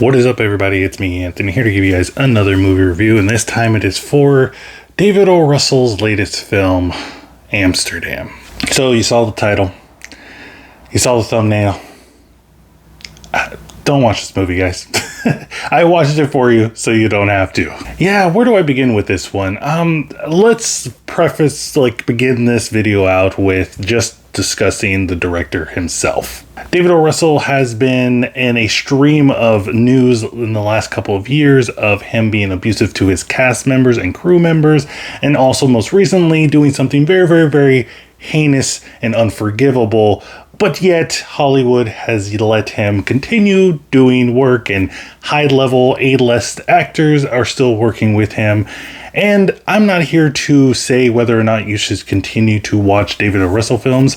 What is up, everybody? It's me, Anthony, here to give you guys another movie review, and this time it is for David O. Russell's latest film, Amsterdam. So you saw the title, you saw the thumbnail. Don't watch this movie, guys. I watched it for you, so you don't have to. Yeah, where do I begin with this one? Let's begin this video out with just discussing the director himself. David O. Russell has been in a stream of news in the last couple of years of him being abusive to his cast members and crew members, and also most recently doing something very, very, very heinous and unforgivable. But yet, Hollywood has let him continue doing work, and high-level A-list actors are still working with him. And I'm not here to say whether or not you should continue to watch David O. Russell films.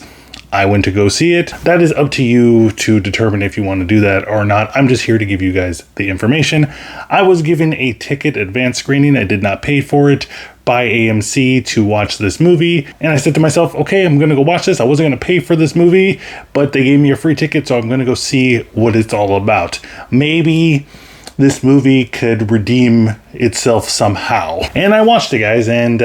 I went to go see it. That is up to you to determine if you want to do that or not. I'm just here to give you guys the information. I was given a ticket advance screening. I did not pay for it by AMC to watch this movie. And I said to myself, okay, I'm going to go watch this. I wasn't going to pay for this movie, but they gave me a free ticket, so I'm going to go see what it's all about. Maybe this movie could redeem itself somehow. And I watched it, guys, and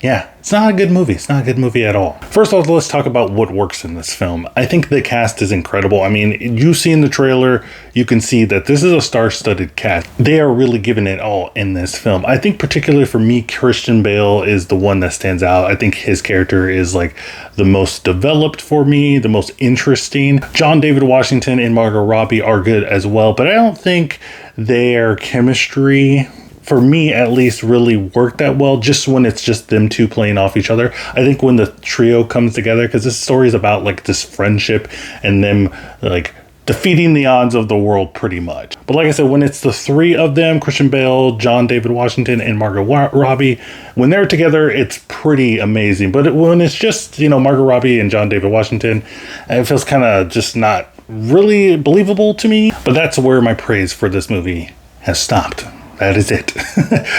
yeah, it's not a good movie. It's not a good movie at all. First of all, let's talk about what works in this film. I think the cast is incredible. I mean, you see in the trailer, you can see that this is a star-studded cast. They are really giving it all in this film. I think particularly for me, Christian Bale is the one that stands out. I think his character is like the most developed for me, the most interesting. John David Washington and Margot Robbie are good as well, but I don't think their chemistry, for me at least, really worked that well just when it's just them two playing off each other. I think when the trio comes together, because this story is about like this friendship and them like defeating the odds of the world pretty much. But like I said, when it's the three of them, Christian Bale, John David Washington, and Margot Robbie, when they're together, it's pretty amazing. But when it's just, you know, Margot Robbie and John David Washington, it feels kind of just not really believable to me. But that's where my praise for this movie has stopped. That is it.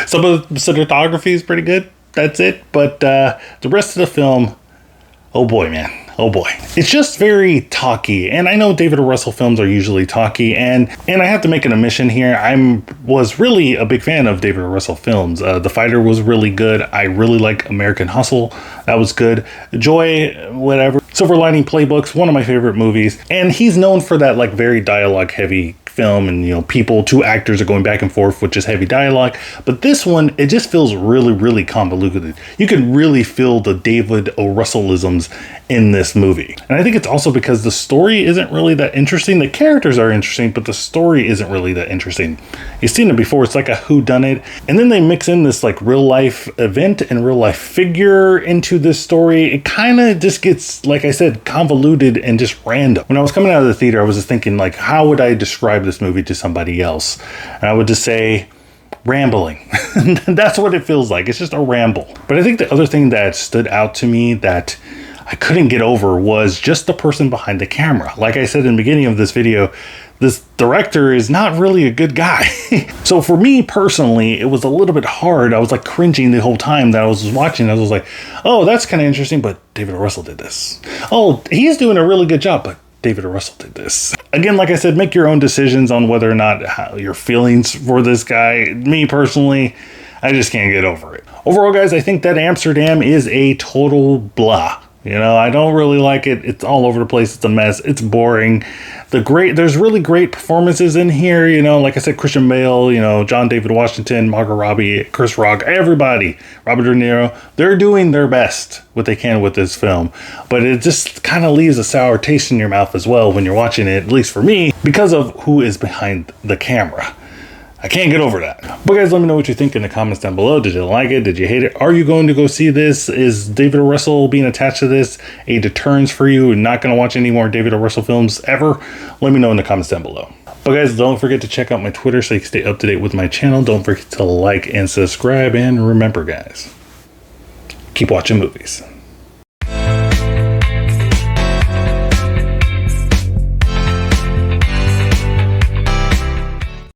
Some of the cinematography is pretty good. That's it. But the rest of the film, oh boy, man. Oh boy. It's just very talky. And I know David O. Russell films are usually talky. And I have to make an admission here. Was really a big fan of David O. Russell films. The Fighter was really good. I really like American Hustle. That was good. Joy, whatever. Silver Lining Playbooks, one of my favorite movies. And he's known for that like very dialogue heavy film, and you know, two actors are going back and forth with just heavy dialogue. But this one, it just feels really, really convoluted. You can really feel the David O. Russellisms in this movie. And I think it's also because the story isn't really that interesting. The characters are interesting, but the story isn't really that interesting. You've seen it before. It's like a whodunit. And then they mix in this like real life event and real life figure into this story. It kind of just gets, like I said, convoluted and just random. When I was coming out of the theater, I was just thinking like, how would I describe this movie to somebody else? And I would just say rambling. That's what it feels like. It's just a ramble. But I think the other thing that stood out to me that I couldn't get over was just the person behind the camera. Like I said in the beginning of this video, this director is not really a good guy. So for me personally, it was a little bit hard. I was like cringing the whole time that I was watching. I was like, oh, that's kind of interesting, but David O. Russell did this. Oh, he's doing a really good job, but David O. Russell did this. Again, like I said, make your own decisions on whether or not your feelings for this guy. Me personally, I just can't get over it. Overall, guys, I think that Amsterdam is a total blah. You know, I don't really like it. It's all over the place. It's a mess. It's boring. There's really great performances in here. You know, like I said, Christian Bale, you know, John David Washington, Margot Robbie, Chris Rock, everybody, Robert De Niro, they're doing their best, what they can with this film. But it just kind of leaves a sour taste in your mouth as well when you're watching it, at least for me, because of who is behind the camera. I can't get over that. But guys, let me know what you think in the comments down below. Did you like it? Did you hate it? Are you going to go see this? Is David O. Russell being attached to this a deterrence for you and not going to watch any more David O. Russell films ever? Let me know in the comments down below. But guys, don't forget to check out my Twitter so you can stay up to date with my channel. Don't forget to like and subscribe. And remember, guys, keep watching movies.